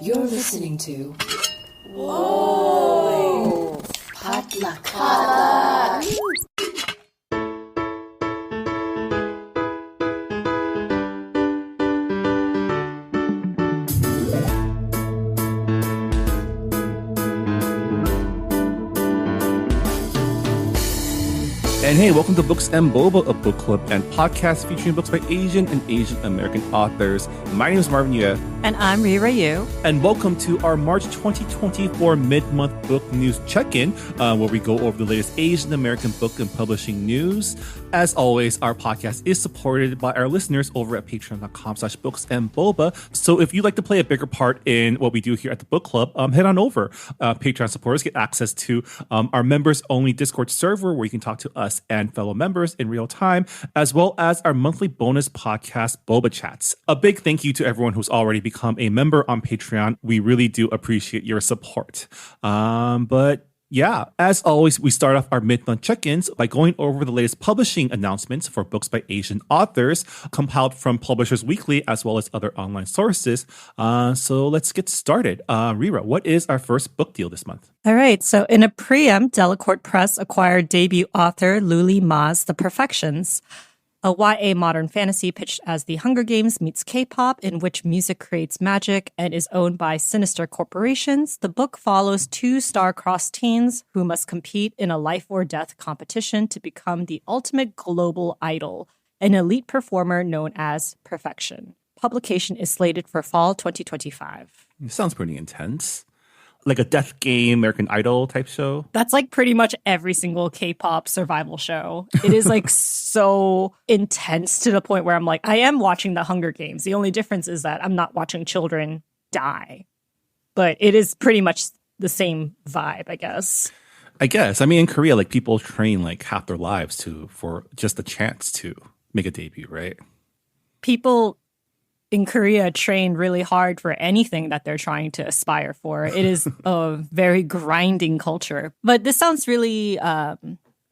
You're listening to Whoa! Potluck. And hey, welcome to Books and Boba, a book club and podcast featuring books by Asian and Asian American authors. My name is Marvin Yue. And I'm Rira Yu. And welcome to our March 2024 mid-month book news check-in, where we go over the latest Asian American book and publishing news. As always, our podcast is supported by our listeners over at patreon.com/booksandboba. So if you'd like to play a bigger part in what we do here at the book club, head on over. Patreon supporters get access to our members-only Discord server where you can talk to us and fellow members in real time, as well as our monthly bonus podcast, Boba Chats. A big thank you to everyone who's already become a member on Patreon. We really do appreciate your support. But yeah, as always, we start off our mid-month check-ins by going over the latest publishing announcements for books by Asian authors, compiled from Publishers Weekly as well as other online sources. So let's get started. Rira, what is our first book deal this month? All right. So in a preempt, Delacorte Press acquired debut author Lulee Ma's The Perfections, a YA modern fantasy pitched as The Hunger Games meets K-pop, in which music creates magic and is owned by sinister corporations. The book follows two star-crossed teens who must compete in a life-or-death competition to become the ultimate global idol, an elite performer known as Perfection. Publication is slated for fall 2025. It sounds pretty intense. Like a death game, American Idol type show? That's like pretty much every single K-pop survival show. It is like so intense to the point where I'm like, I am watching the Hunger Games. The only difference is that I'm not watching children die. But it is pretty much the same vibe, I guess. I guess. I mean, in Korea, like people train like half their lives for just a chance to make a debut, right? People in Korea train really hard for anything that they're trying to aspire for. It is a very grinding culture. But this sounds really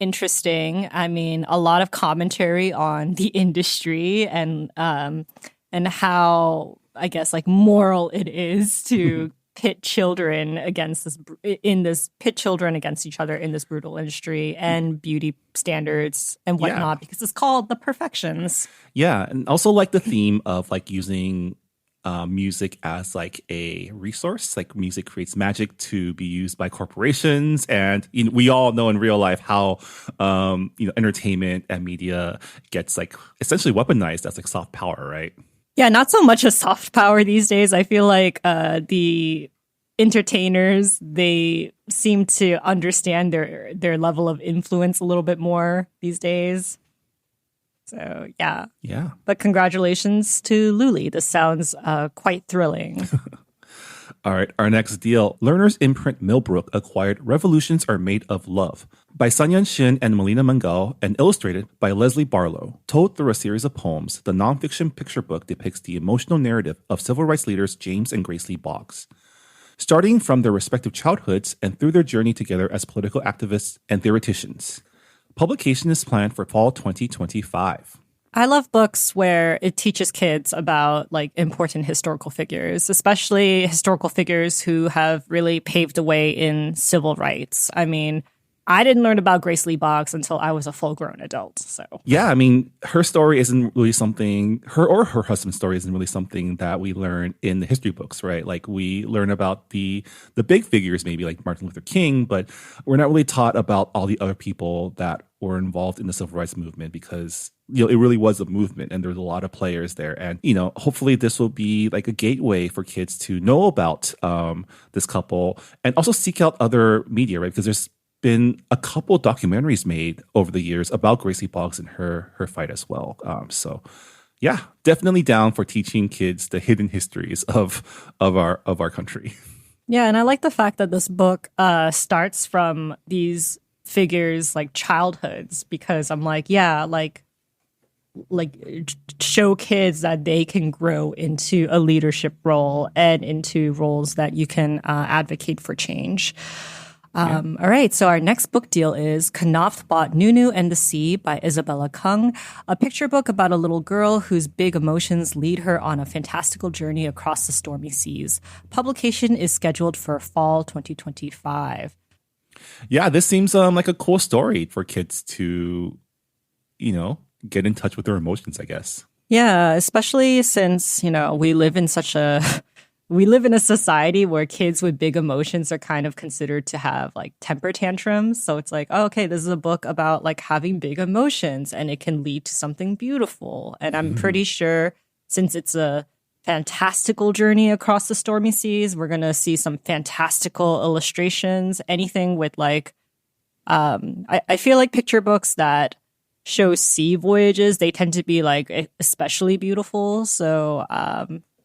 interesting. I mean, a lot of commentary on the industry and how, I guess, like moral it is to pit children against each other in this brutal industry, and beauty standards and whatnot, because it's called The Perfections. Yeah, and also like the theme of like using music as like a resource. Like music creates magic to be used by corporations, and we all know in real life how entertainment and media gets like essentially weaponized as like soft power, right? Yeah, not so much a soft power these days. I feel like the entertainers, they seem to understand their level of influence a little bit more these days. So, yeah. Yeah. But congratulations to Lulee. This sounds quite thrilling. All right, our next deal. Learner's imprint Millbrook acquired Revolutions Are Made of Love by Shin and Mélina Mangal, and illustrated by Leslie Barlow. Told through a series of poems, the nonfiction picture book depicts the emotional narrative of civil rights leaders James and Grace Lee Boggs. Starting from their respective childhoods and through their journey together as political activists and theoreticians. Publication is planned for fall 2025. I love books where it teaches kids about like important historical figures, especially historical figures who have really paved the way in civil rights. I mean, I didn't learn about Grace Lee Boggs until I was a full-grown adult. So yeah, I mean, her story isn't really something, her or her husband's story isn't really something that we learn in the history books, right? Like we learn about the big figures, maybe like Martin Luther King, but we're not really taught about all the other people that were involved in the civil rights movement, because it really was a movement and there's a lot of players there. And hopefully this will be like a gateway for kids to know about this couple and also seek out other media, right? Because there's been a couple documentaries made over the years about Grace Lee Boggs and her fight as well. So yeah, definitely down for teaching kids the hidden histories of our country. Yeah, and I like the fact that this book starts from these figures like childhoods, because I'm like, yeah, like show kids that they can grow into a leadership role and into roles that you can advocate for change. All right, so our next book deal is Knopf bought Nunu and the Sea by Isabella Kung, a picture book about a little girl whose big emotions lead her on a fantastical journey across the stormy seas. Publication is scheduled for fall 2025. Yeah, this seems like a cool story for kids to, get in touch with their emotions, I guess. Yeah, especially since, we live in a society where kids with big emotions are kind of considered to have like temper tantrums. So it's like, oh, okay, this is a book about like having big emotions and it can lead to something beautiful. And I'm pretty sure since it's a fantastical journey across the stormy seas, we're going to see some fantastical illustrations, anything with like, I feel like picture books that show sea voyages, they tend to be like especially beautiful. So,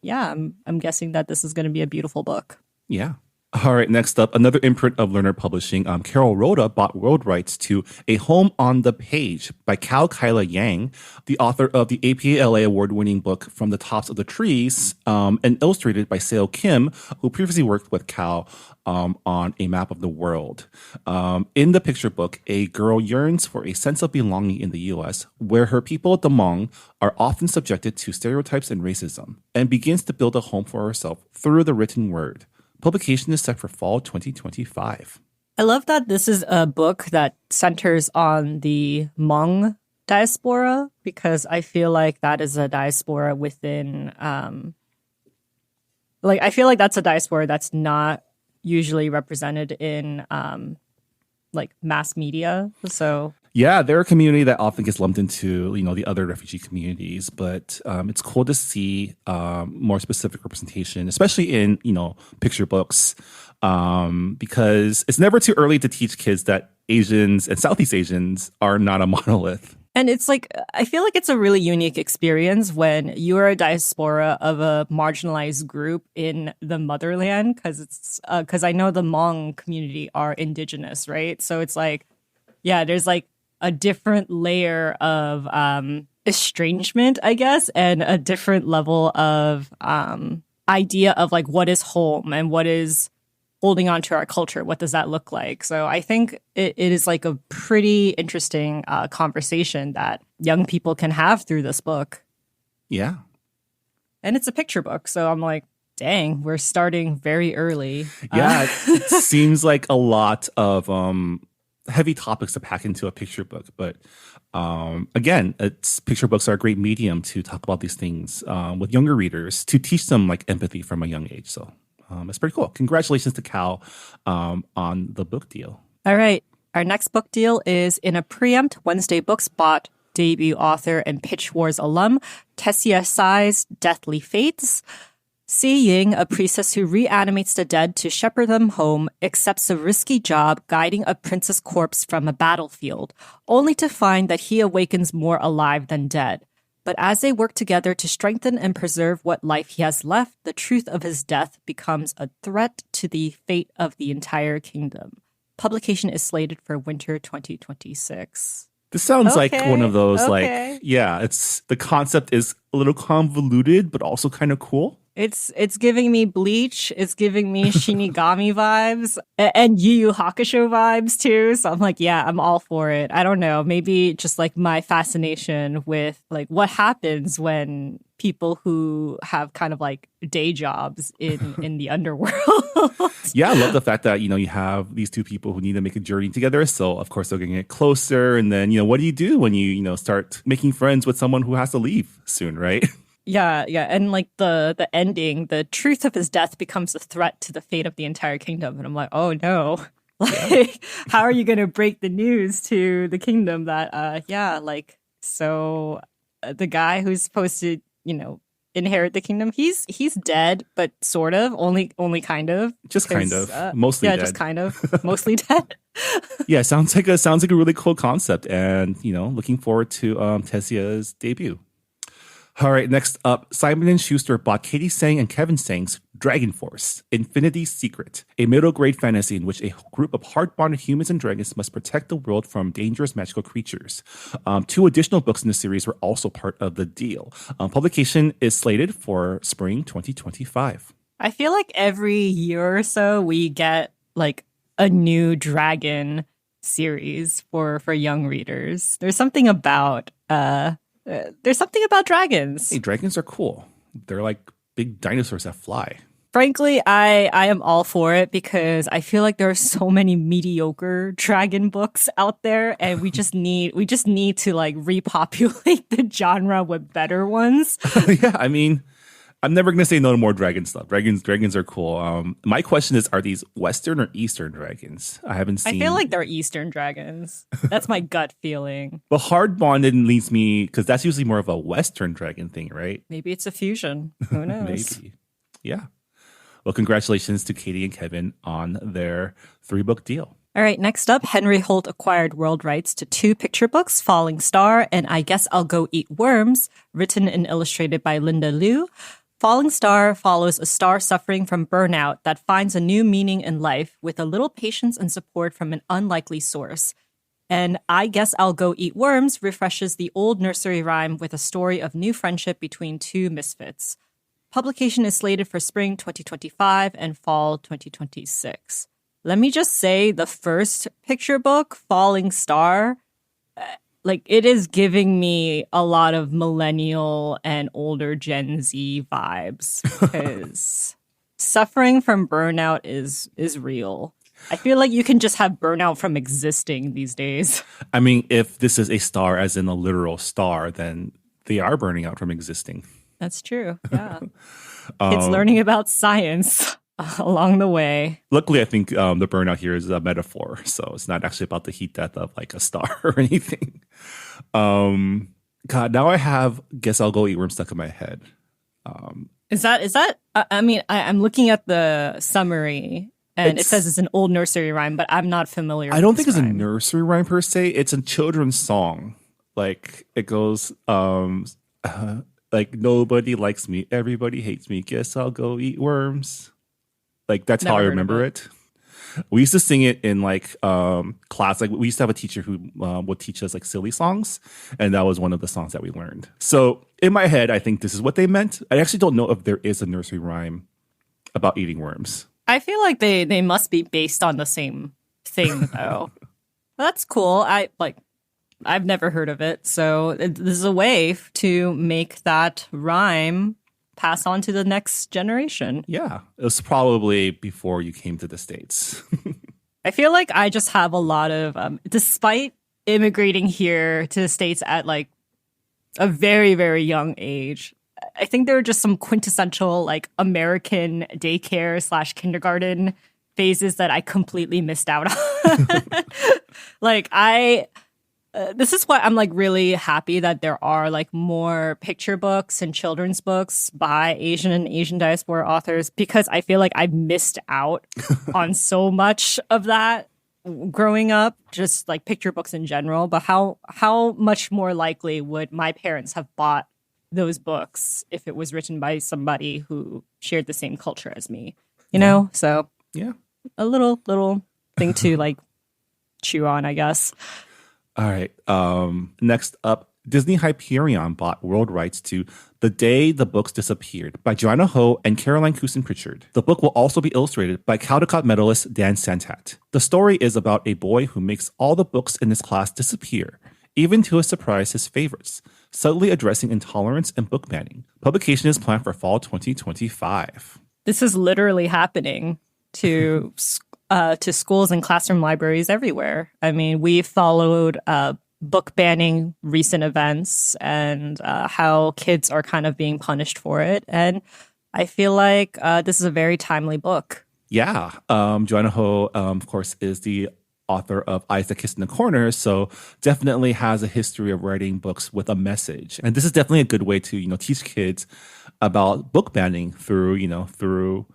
yeah, I'm guessing that this is going to be a beautiful book. Yeah. All right, next up, another imprint of Lerner Publishing. Carol Rhoda bought world rights to A Home on the Page by Kyla Yang, the author of the APLA award-winning book From the Tops of the Trees, and illustrated by Seo Kim, who previously worked with Cal on A Map of the World. In the picture book, a girl yearns for a sense of belonging in the U.S., where her people, the Hmong, are often subjected to stereotypes and racism, and begins to build a home for herself through the written word. Publication is set for fall 2025. I love that this is a book that centers on the Hmong diaspora, because I feel like that is a diaspora within, I feel like that's a diaspora that's not usually represented in, mass media. So yeah, they're a community that often gets lumped into, the other refugee communities, but it's cool to see more specific representation, especially in, picture books, because it's never too early to teach kids that Asians and Southeast Asians are not a monolith. And it's like, I feel like it's a really unique experience when you are a diaspora of a marginalized group in the motherland, because I know the Hmong community are indigenous, right? So it's like, yeah, there's like a different layer of estrangement, I guess, and a different level of idea of like what is home and what is holding on to our culture. What does that look like? So I think it is like a pretty interesting conversation that young people can have through this book. Yeah. And it's a picture book. So I'm like, dang, we're starting very early. Yeah, it seems like a lot of heavy topics to pack into a picture book. But again, picture books are a great medium to talk about these things with younger readers, to teach them like empathy from a young age. So it's pretty cool. Congratulations to Cal on the book deal. All right. Our next book deal is in a preempt. Wednesday Books bought debut author and Pitch Wars alum Tesia Tsai's Deathly Fates. Si Ying, a priestess who reanimates the dead to shepherd them home, accepts a risky job guiding a prince's corpse from a battlefield, only to find that he awakens more alive than dead. But as they work together to strengthen and preserve what life he has left, the truth of his death becomes a threat to the fate of the entire kingdom. Publication is slated for winter 2026. This sounds like one of those, it's the concept is a little convoluted, but also kind of cool. It's giving me Bleach. It's giving me Shinigami vibes and Yu Yu Hakusho vibes too. So I'm like, yeah, I'm all for it. I don't know. Maybe just like my fascination with like what happens when people who have kind of like day jobs in the underworld. Yeah, I love the fact that, you have these two people who need to make a journey together. So of course they're going to get closer. And then, what do you do when you start making friends with someone who has to leave soon, right? Yeah. And like the ending, the truth of his death becomes a threat to the fate of the entire kingdom. And I'm like, oh no. Like, how are you going to break the news to the kingdom that, the guy who's supposed to, inherit the kingdom, he's dead, but sort of, only kind of. Just kind of. Mostly dead. Yeah, just kind of. Mostly dead. Yeah, sounds like a really cool concept. And, looking forward to Tesia's debut. All right, next up, Simon & Schuster bought Katie Tsang and Kevin Tsang's Dragon Force, Infinity's Secret, a middle-grade fantasy in which a group of hard-bonded humans and dragons must protect the world from dangerous magical creatures. 2 additional books in the series were also part of the deal. Publication is slated for spring 2025. I feel like every year or so we get like a new dragon series for young readers. There's something about dragons. Hey, dragons are cool. They're like big dinosaurs that fly. Frankly, I am all for it because I feel like there are so many mediocre dragon books out there, and we just need to like repopulate the genre with better ones. Yeah, I mean, I'm never gonna say no to more dragon stuff. Dragons are cool. My question is, are these Western or Eastern dragons? I haven't seen. I feel like they're Eastern dragons. That's my gut feeling. But hard bonded leads me because that's usually more of a Western dragon thing, right? Maybe it's a fusion. Who knows? Maybe. Yeah. Well, congratulations to Katie and Kevin on their 3-book deal. All right, next up, Henry Holt acquired world rights to 2 picture books, Falling Star and I Guess I'll Go Eat Worms, written and illustrated by Linda Liu. Falling Star follows a star suffering from burnout that finds a new meaning in life with a little patience and support from an unlikely source. And I Guess I'll Go Eat Worms refreshes the old nursery rhyme with a story of new friendship between 2 misfits. Publication is slated for spring 2025 and fall 2026. Let me just say the first picture book, Falling Star, like it is giving me a lot of millennial and older Gen Z vibes because suffering from burnout is real. I feel like you can just have burnout from existing these days. I mean, if this is a star as in a literal star, then they are burning out from existing. That's true. Yeah. It's learning about science along the way. Luckily, I think the burnout here is a metaphor. So it's not actually about the heat death of like a star or anything. God, now I have Guess I'll Go Eat Worms stuck in my head. Is that? I mean, I'm looking at the summary and it says it's an old nursery rhyme, but I'm not familiar. I don't think it's a nursery rhyme per se. It's a children's song. Like it goes, like nobody likes me, everybody hates me. Guess I'll go eat worms. Like that's how I remember it. We used to sing it in like class. Like we used to have a teacher who would teach us like silly songs, and that was one of the songs that we learned. So in my head, I think this is what they meant. I actually don't know if there is a nursery rhyme about eating worms. I feel like they must be based on the same thing though. That's cool. I've never heard of it, so this is a way to make that rhyme pass on to the next generation. Yeah, it was probably before you came to the States. I feel like I just have a lot of, despite immigrating here to the States at like a very, very young age, I think there are just some quintessential like American daycare / kindergarten phases that I completely missed out on. Like this is why I'm like really happy that there are like more picture books and children's books by Asian and Asian diaspora authors, because I feel like I've missed out on so much of that growing up, just like picture books in general. But how much more likely would my parents have bought those books if it was written by somebody who shared the same culture as me, you know? So yeah, a little thing to like chew on, I guess. All right. Next up, Disney Hyperion bought world rights to The Day the Books Disappeared by Joanna Ho and Caroline Kusin Pritchard. The book will also be illustrated by Caldecott medalist Dan Santat. The story is about a boy who makes all the books in his class disappear, even to his surprise his favorites, subtly addressing intolerance and book banning. Publication is planned for fall 2025. This is literally happening to schools and classroom libraries everywhere. I mean, we followed book banning recent events and how kids are kind of being punished for it. And I feel like this is a very timely book. Yeah. Joanna Ho, of course, is the author of Eyes That Kiss in the Corner, so definitely has a history of writing books with a message. And this is definitely a good way to, teach kids about book banning through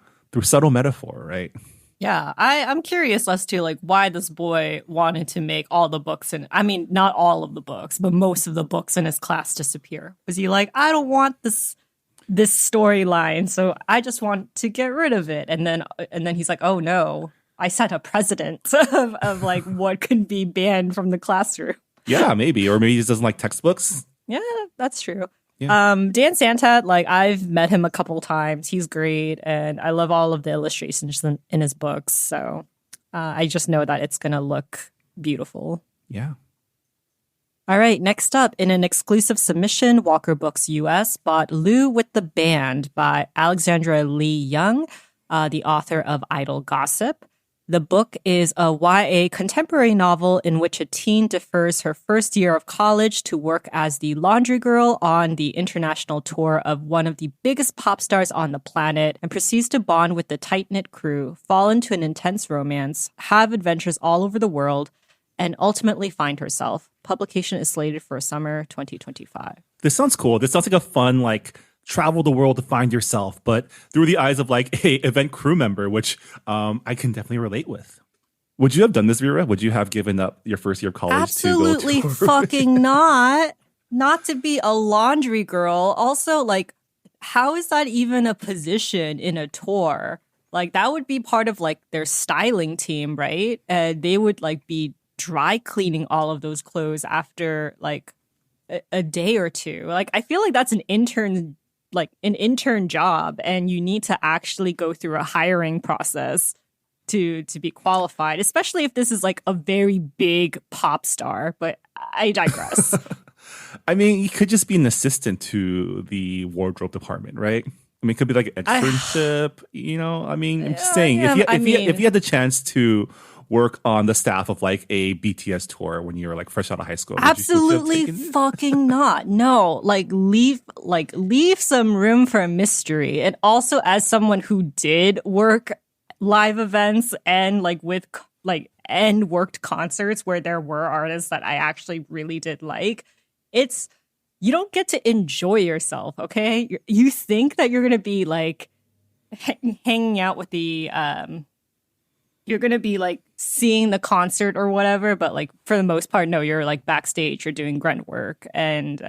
subtle metaphor, right? Yeah, I'm curious as to like why this boy wanted to make all the books, and I mean not all of the books, but most of the books in his class disappear. Was he like, I don't want this storyline, so I just want to get rid of it? And then he's like, oh no, I set a precedent of like what can be banned from the classroom. Yeah, maybe, or maybe he just doesn't like textbooks. Yeah, that's true. Yeah. Dan Santat, like I've met him a couple times. He's great, and I love all of the illustrations in his books. So I just know that it's going to look beautiful. Yeah. All right, next up, in an exclusive submission, Walker Books US bought Lou with the Band by Alexandra Leigh Young, the author of Idle Gossip. The book is a YA contemporary novel in which a teen defers her first year of college to work as the laundry girl on the international tour of one of the biggest pop stars on the planet and proceeds to bond with the tight-knit crew, fall into an intense romance, have adventures all over the world, and ultimately find herself. Publication is slated for summer 2025. This sounds cool. This sounds like a fun, like, travel the world to find yourself, but through the eyes of like a event crew member, which I can definitely relate with. Would you have done this, Vera? Would you have given up your first year of college Absolutely to go fucking not. Not to be a laundry girl. Also, like, how is that even a position in a tour? Like, that would be part of like their styling team, right? They would like be dry cleaning all of those clothes after like a day or two. Like, I feel like that's an intern job, and you need to actually go through a hiring process to be qualified, especially if this is like a very big pop star. But I digress. I mean, you could just be an assistant to the wardrobe department, right? I mean, it could be like an externship, you know? I mean, I'm just saying, if you had the chance to work on the staff of like a BTS tour when you were like fresh out of high school. Absolutely fucking not. No, leave some room for a mystery. And also, as someone who did work live events and and worked concerts where there were artists that I actually really did like, you don't get to enjoy yourself. Okay, you think that you're gonna be like hanging out with the you're going to be like seeing the concert or whatever, but like for the most part, no, you're like backstage, you're doing grunt work. And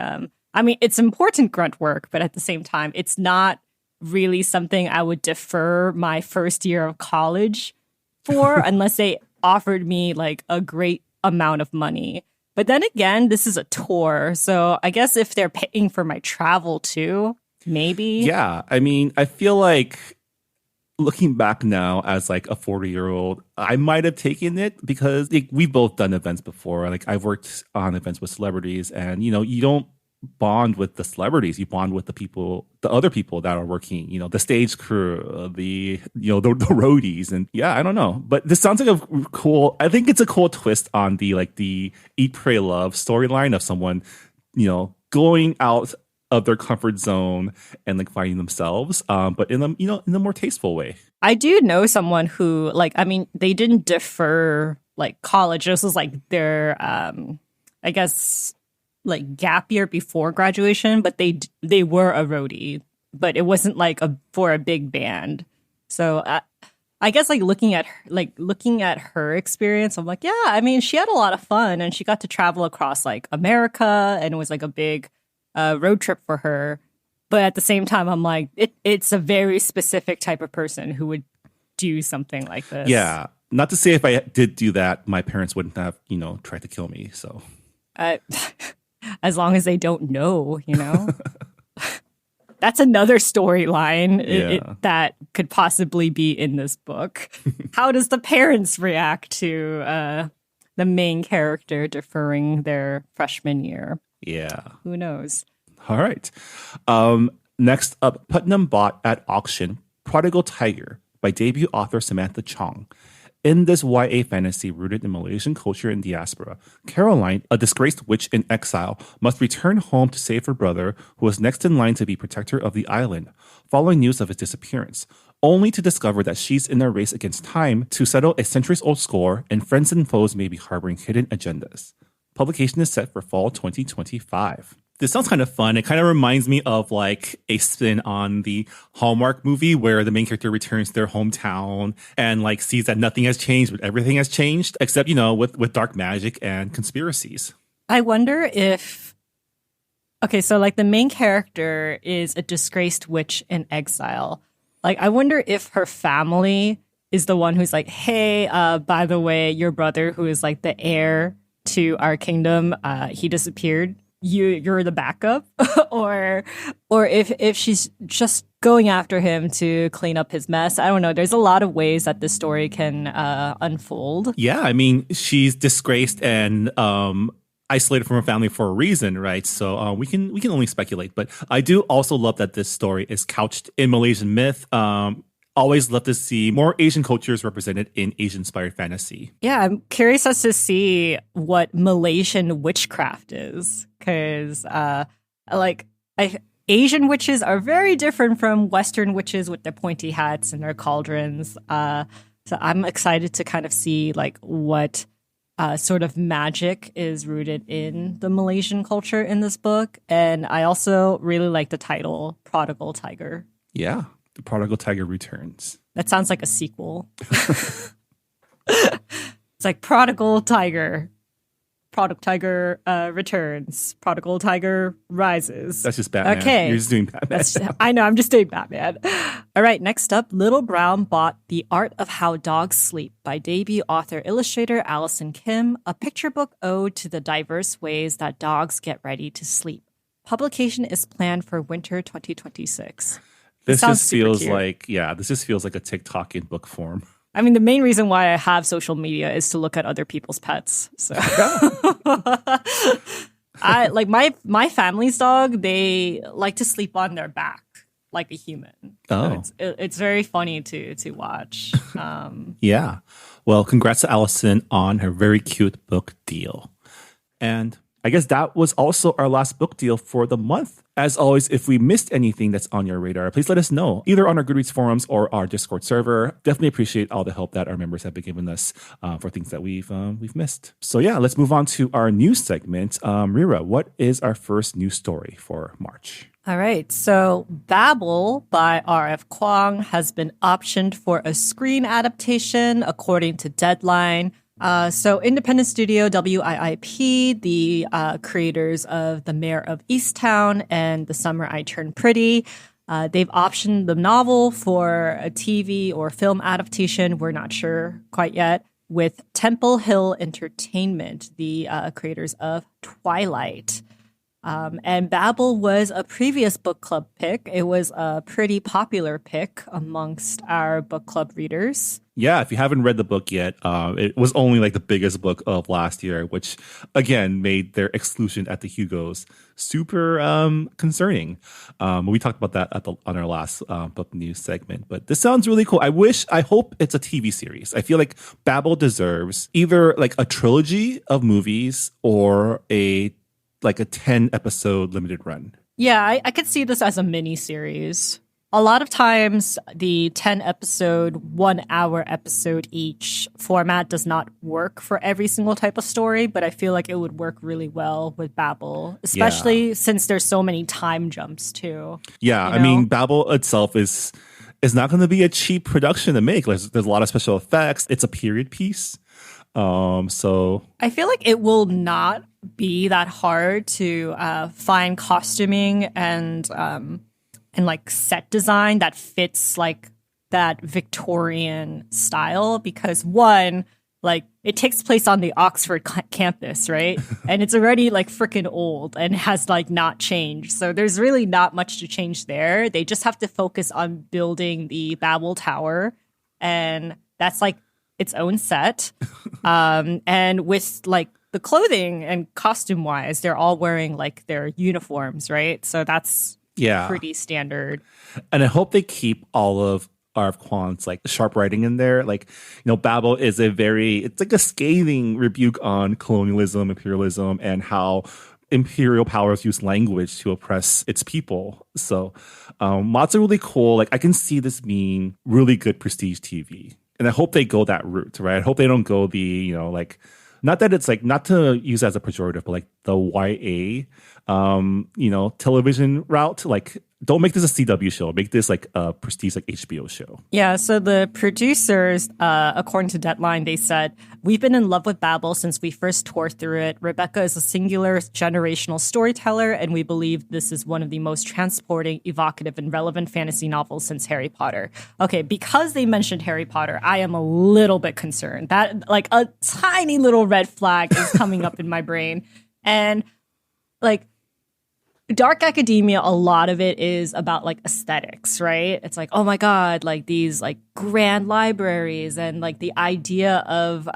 I mean, it's important grunt work, but at the same time, it's not really something I would defer my first year of college for unless they offered me like a great amount of money. But then again, this is a tour. So I guess if they're paying for my travel too, maybe. Yeah. I mean, I feel like looking back now as like a 40-year-old, I might have taken it because like, we've both done events before. Like I've worked on events with celebrities, and you know, you don't bond with the celebrities, you bond with the other people that are working, you know, the stage crew, the roadies. And yeah, I don't know, but this sounds like I think it's a cool twist on the Eat, Pray, Love storyline of someone, you know, going out of their comfort zone and like finding themselves, but in a more tasteful way. I do know someone who they didn't defer like college. This was like their I guess like gap year before graduation, but they were a roadie, but it wasn't like for a big band. So I guess looking at her experience, I'm like, yeah, I mean, she had a lot of fun and she got to travel across like America, and it was like a big road trip for her. But at the same time, I'm like, it's a very specific type of person who would do something like this. Yeah. Not to say if I did do that, my parents wouldn't have, tried to kill me. So as long as they don't know, that's another storyline that could possibly be in this book. How does the parents react to the main character deferring their freshman year? Yeah. Who knows? All right. Next up, Putnam bought at auction Prodigal Tiger by debut author Samantha Chong. In this YA fantasy rooted in Malaysian culture and diaspora, Caroline, a disgraced witch in exile, must return home to save her brother, who is next in line to be protector of the island, following news of his disappearance, only to discover that she's in a race against time to settle a centuries-old score, and friends and foes may be harboring hidden agendas. Publication is set for fall 2025. This sounds kind of fun. It kind of reminds me of like a spin on the Hallmark movie where the main character returns to their hometown and like sees that nothing has changed, but everything has changed, except, with dark magic and conspiracies. I wonder if... Okay, so like the main character is a disgraced witch in exile. Like, I wonder if her family is the one who's like, hey, by the way, your brother who is like the heir to our kingdom, he disappeared. you're the backup, or if she's just going after him to clean up his mess. I don't know. There's a lot of ways that this story can unfold. Yeah, I mean, she's disgraced and isolated from her family for a reason, right? So we can only speculate. But I do also love that this story is couched in Malaysian myth. Always love to see more Asian cultures represented in Asian-inspired fantasy. Yeah, I'm curious as to see what Malaysian witchcraft is, because Asian witches are very different from Western witches with their pointy hats and their cauldrons. So I'm excited to kind of see like what sort of magic is rooted in the Malaysian culture in this book. And I also really like the title, Prodigal Tiger. Yeah. The Prodigal Tiger Returns. That sounds like a sequel. It's like Prodigal Tiger. Prodigal Tiger returns. Prodigal Tiger rises. That's just Batman. Okay. You're just doing Batman. I know, I'm just doing Batman. All right, next up, Little Brown bought The Art of How Dogs Sleep by debut author illustrator Alison Kim, a picture book ode to the diverse ways that dogs get ready to sleep. Publication is planned for winter 2026. This just feels like a TikTok in book form. I mean, the main reason why I have social media is to look at other people's pets. So, I like my family's dog. They like to sleep on their back like a human. Oh, so it's very funny to watch. Yeah. Well, congrats to Alison on her very cute book deal. And I guess that was also our last book deal for the month. As always, if we missed anything that's on your radar, please let us know, either on our Goodreads forums or our Discord server. Definitely appreciate all the help that our members have been giving us for things that we've missed. So yeah, let's move on to our news segment. Rira, what is our first news story for March? All right, so Babel by R.F. Kuang has been optioned for a screen adaptation, according to Deadline. So independent studio WIIP, the creators of The Mayor of Easttown and The Summer I Turned Pretty, they've optioned the novel for a TV or film adaptation. We're not sure quite yet. With Temple Hill Entertainment, the creators of Twilight. And Babel was a previous book club pick. It was a pretty popular pick amongst our book club readers. Yeah, if you haven't read the book yet, it was only like the biggest book of last year, which again made their exclusion at the Hugos super concerning. We talked about that on our last book news segment. But this sounds really cool. I hope it's a TV series. I feel like Babel deserves either like a trilogy of movies or a 10-episode limited run. Yeah, I could see this as a mini series. A lot of times, the 10-episode, 1-hour episode each format does not work for every single type of story, but I feel like it would work really well with Babel, especially since there's so many time jumps, too. Yeah, I mean, Babel itself is not going to be a cheap production to make. There's a lot of special effects. It's a period piece. So I feel like it will not be that hard to find costuming and like set design that fits like that Victorian style, because one, like it takes place on the Oxford campus, right? And it's already like freaking old and has like not changed. So there's really not much to change there. They just have to focus on building the Babel Tower, and that's like its own set. And with like the clothing and costume wise, they're all wearing like their uniforms, right? So that's pretty standard. And I hope they keep all of R.F. Kuang's like sharp writing in there. Like, Babel is it's like a scathing rebuke on colonialism, imperialism, and how imperial powers use language to oppress its people. So lots of really cool. Like, I can see this being really good prestige TV. And I hope they go that route, right? I hope they don't go the, not that it's like, not to use as a pejorative, but like the YA, television route. Like, don't make this a CW show. Make this like a prestige, like HBO show. Yeah. So the producers, according to Deadline, they said, "We've been in love with Babel since we first tore through it. Rebecca is a singular generational storyteller, and we believe this is one of the most transporting, evocative, and relevant fantasy novels since Harry Potter." Okay, because they mentioned Harry Potter, I am a little bit concerned. That like a tiny little red flag is coming up in my brain. And like, dark academia, a lot of it is about like aesthetics, right? It's like, oh my God, like these like grand libraries and like the idea of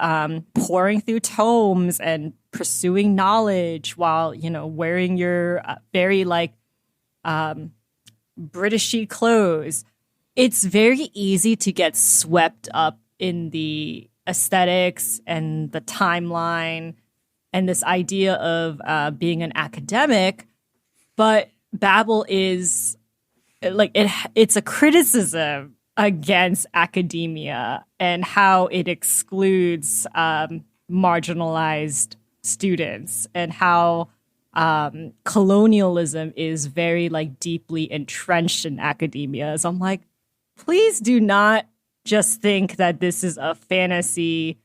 pouring through tomes and pursuing knowledge while, you know, wearing your very like Britishy clothes. It's very easy to get swept up in the aesthetics and the timeline and this idea of being an academic. But Babel is like it's a criticism against academia and how it excludes marginalized students and how colonialism is very like deeply entrenched in academia. So I'm like, please do not just think that this is a fantasy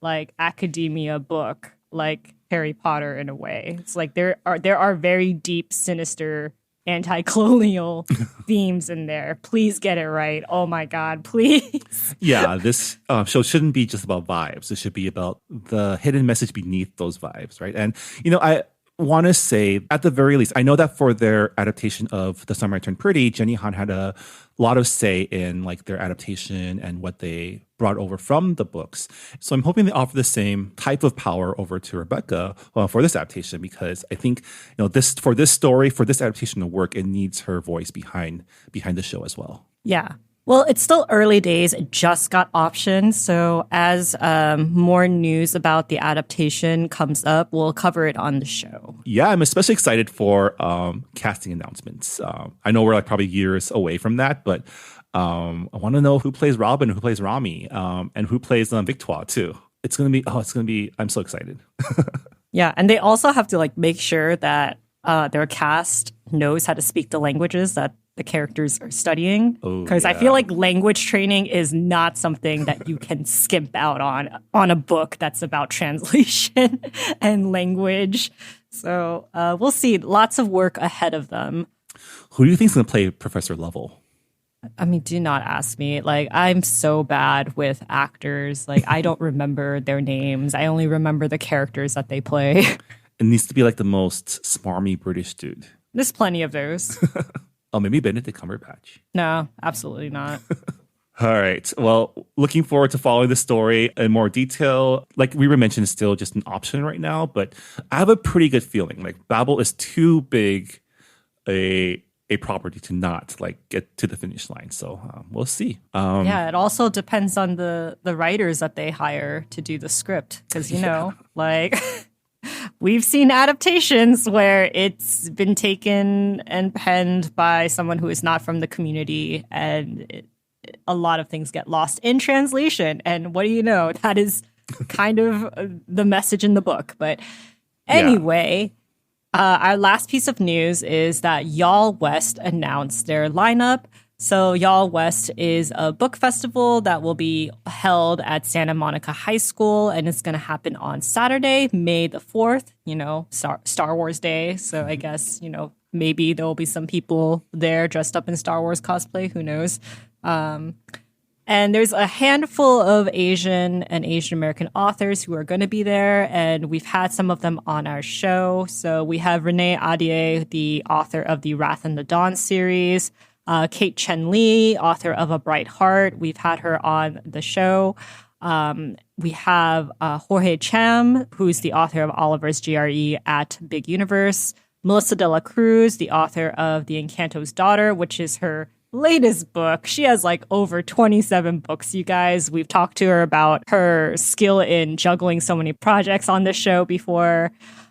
like academia book like Harry Potter in a way. It's like there are very deep, sinister, anti-colonial themes in there. Please get it right. Oh my God, please. Yeah, this show shouldn't be just about vibes. It should be about the hidden message beneath those vibes, right? And, you know, I want to say, at the very least, I know that for their adaptation of The Summer I Turned Pretty, Jenny Han had a lot of say in like their adaptation and what they brought over from the books. So I'm hoping they offer the same type of power over to Rebecca for this adaptation, because I think, you know, this story, for this adaptation to work, it needs her voice behind the show as well. Yeah. Well, it's still early days. It just got optioned. So as more news about the adaptation comes up, we'll cover it on the show. Yeah, I'm especially excited for casting announcements. I know we're like probably years away from that, but I want to know who plays Robin, who plays Rami, and who plays Victoire too. It's going to be, I'm so excited. Yeah, and they also have to like make sure that their cast knows how to speak the languages that the characters are studying, because I feel like language training is not something that you can skimp out on a book that's about translation and language. So we'll see. Lots of work ahead of them. Who do you think is going to play Professor Lovell? I mean, do not ask me. Like, I'm so bad with actors. Like, I don't remember their names. I only remember the characters that they play. It needs to be like the most smarmy British dude. There's plenty of those. Oh, maybe Benedict Cumberbatch. No, absolutely not. All right. Well, looking forward to following the story in more detail. Like we were mentioning, it's still just an option right now, but I have a pretty good feeling like Babel is too big a property to not like get to the finish line. So we'll see. Yeah, it also depends on the writers that they hire to do the script, because you know, like. We've seen adaptations where it's been taken and penned by someone who is not from the community, and a lot of things get lost in translation. And what do you know? That is kind of the message in the book. But anyway, our last piece of news is that Y'all West announced their lineup. So Y'all West is a book festival that will be held at Santa Monica High School, and it's going to happen on Saturday, May the 4th, you know, Star Wars Day. So I guess, you know, maybe there will be some people there dressed up in Star Wars cosplay. Who knows? And there's a handful of Asian and Asian American authors who are going to be there, and we've had some of them on our show. So we have Renee Adier, the author of the Wrath and the Dawn series. Kate Chen Lee, author of A Bright Heart. We've had her on the show. We have Jorge Cham, who's the author of Oliver's GRE at Big Universe. Melissa de la Cruz, the author of The Encanto's Daughter, which is her latest book. She has like over 27 books, you guys. We've talked to her about her skill in juggling so many projects on this show before.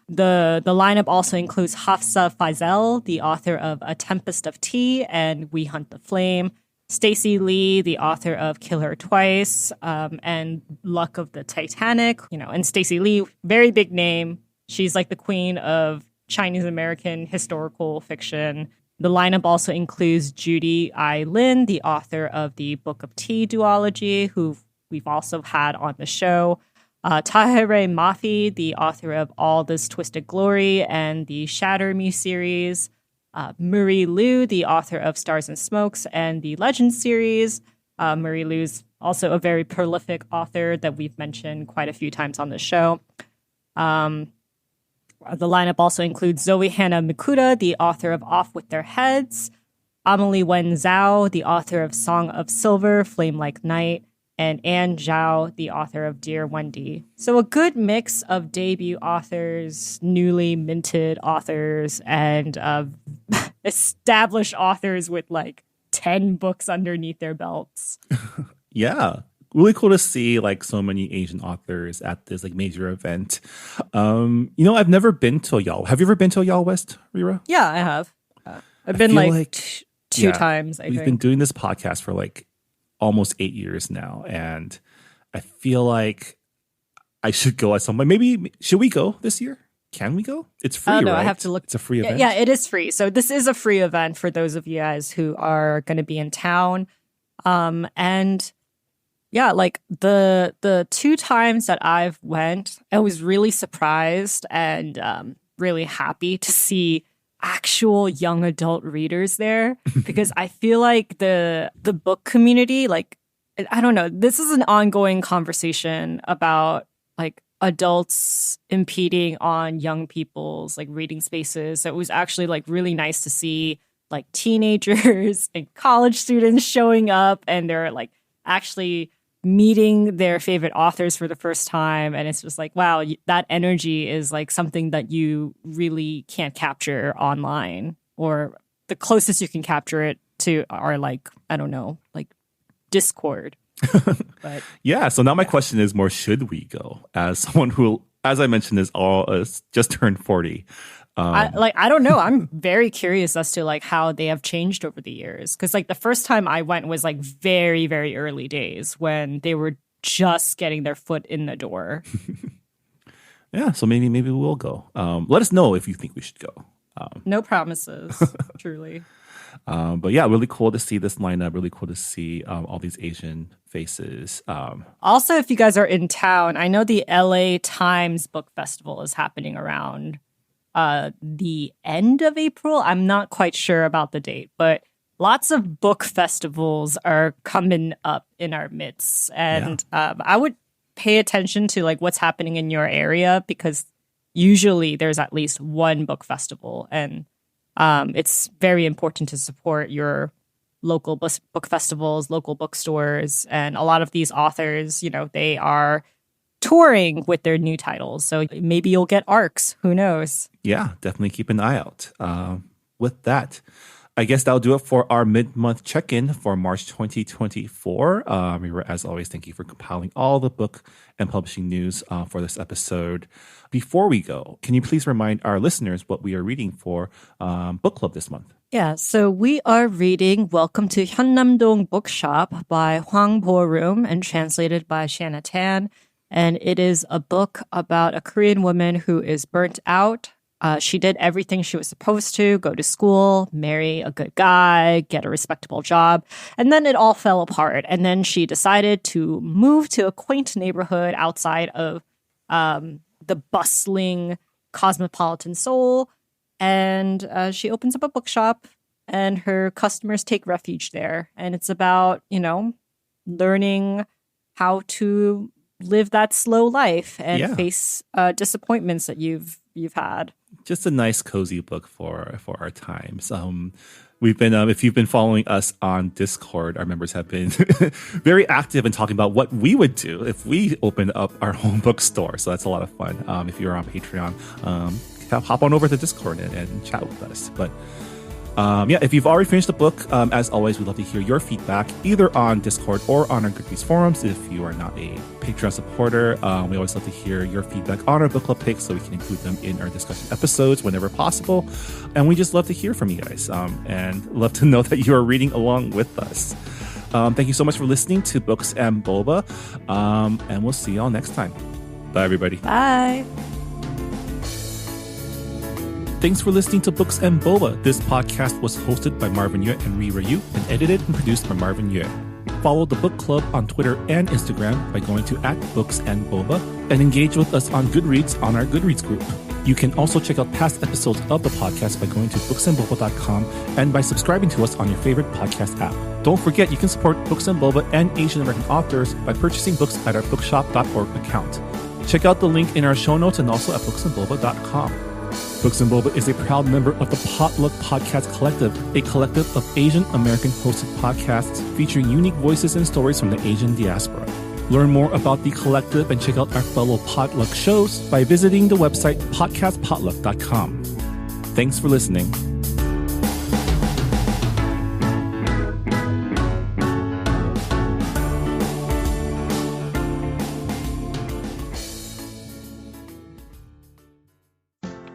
The lineup also includes Hafsa Faisal, the author of A Tempest of Tea and We Hunt the Flame. Stacey Lee, the author of Kill Her Twice and Luck of the Titanic. You know, and Stacey Lee, very big name. She's like the queen of Chinese American historical fiction. The lineup also includes Judy I. Lin, the author of the Book of Tea duology, who we've also had on the show. Tahereh Mafi, the author of All This Twisted Glory and the Shatter Me series. Marie Lu, the author of Stars and Smokes and the Legend series. Marie Lu's also a very prolific author that we've mentioned quite a few times on the show. The lineup also includes Zoe Hannah Mikuta, the author of Off With Their Heads, Amelie Wen Zhao, the author of Song of Silver, Flame Like Night, and Anne Zhao, the author of Dear Wendy. So a good mix of debut authors, newly minted authors, and established authors with like 10 books underneath their belts. Yeah. Really cool to see like so many Asian authors at this like major event. I've never been to a YAL. Have you ever been to a YAL West, Rira? Yeah, I have. I've been like two times, I think. We've been doing this podcast for like almost 8 years now, and I feel like I should go at some point. Maybe should we go this year? Can we go? It's free, no, right? I have to look. It's a free event. Yeah, it is free. So this is a free event for those of you guys who are going to be in town. And yeah, like the 2 times that I've went, I was really surprised and really happy to see actual young adult readers there, because I feel like the book community, like, I don't know, this is an ongoing conversation about like adults impeding on young people's like reading spaces. So it was actually like really nice to see like teenagers and college students showing up, and they're like actually meeting their favorite authors for the first time. And it's just like, wow, that energy is like something that you really can't capture online, or the closest you can capture it to are like, I don't know, like Discord. But yeah. So now my question is more, should we go? As someone who, as I mentioned, is just turned 40. I don't know. I'm very curious as to like how they have changed over the years. Because like the first time I went was like very, very early days when they were just getting their foot in the door. Yeah, so maybe we'll go. Let us know if you think we should go. No promises, truly. But yeah, really cool to see this lineup. Really cool to see all these Asian faces. Also, if you guys are in town, I know the LA Times Book Festival is happening around the end of April. I'm not quite sure about the date, but lots of book festivals are coming up in our midst. And I would pay attention to like what's happening in your area, because usually there's at least one book festival, and it's very important to support your local book festivals, local bookstores. And a lot of these authors, they are touring with their new titles. So maybe you'll get arcs. Who knows? Yeah, definitely keep an eye out. With that, I guess that'll do it for our mid-month check-in for March 2024. As always, thank you for compiling all the book and publishing news for this episode. Before we go, can you please remind our listeners what we are reading for book club this month? Yeah, so we are reading Welcome to Hyunnam-dong Bookshop by Hwang Bo-rum and translated by Shanna Tan. And it is a book about a Korean woman who is burnt out. She did everything she was supposed to: go to school, marry a good guy, get a respectable job. And then it all fell apart. And then she decided to move to a quaint neighborhood outside of the bustling cosmopolitan Seoul. And she opens up a bookshop, and her customers take refuge there. And it's about, learning how to live that slow life and face disappointments that you've had. Just a nice, cozy book for our times. We've been, if you've been following us on Discord, our members have been very active in talking about what we would do if we opened up our home bookstore. So that's a lot of fun. If you're on Patreon, hop on over to Discord and chat with us. But if you've already finished the book, as always, we'd love to hear your feedback either on Discord or on our Goodreads forums. If you are not a Patreon supporter, we always love to hear your feedback on our book club picks so we can include them in our discussion episodes whenever possible. And we just love to hear from you guys and love to know that you are reading along with us. Thank you so much for listening to Books and Boba, and we'll see y'all next time. Bye, everybody. Bye. Thanks for listening to Books and Boba. This podcast was hosted by Marvin Yue and Rira Yu and edited and produced by Marvin Yue. Follow the book club on Twitter and Instagram by going to @BooksandBoba and engage with us on Goodreads on our Goodreads group. You can also check out past episodes of the podcast by going to booksandboba.com and by subscribing to us on your favorite podcast app. Don't forget, you can support Books and Boba and Asian American authors by purchasing books at our bookshop.org account. Check out the link in our show notes and also at booksandboba.com. Books and Boba is a proud member of the Potluck Podcast Collective, a collective of Asian American hosted podcasts featuring unique voices and stories from the Asian diaspora. Learn more about the collective and check out our fellow Potluck shows by visiting the website podcastpotluck.com. Thanks for listening.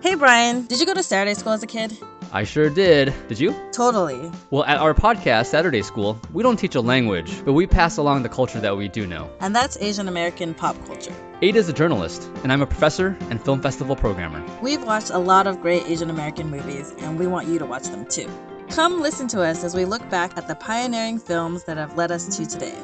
Hey Brian, did you go to Saturday school as a kid? I sure did. Did you? Totally. Well, at our podcast, Saturday School, we don't teach a language, but we pass along the culture that we do know. And that's Asian American pop culture. Ada's a journalist, and I'm a professor and film festival programmer. We've watched a lot of great Asian American movies, and we want you to watch them too. Come listen to us as we look back at the pioneering films that have led us to today.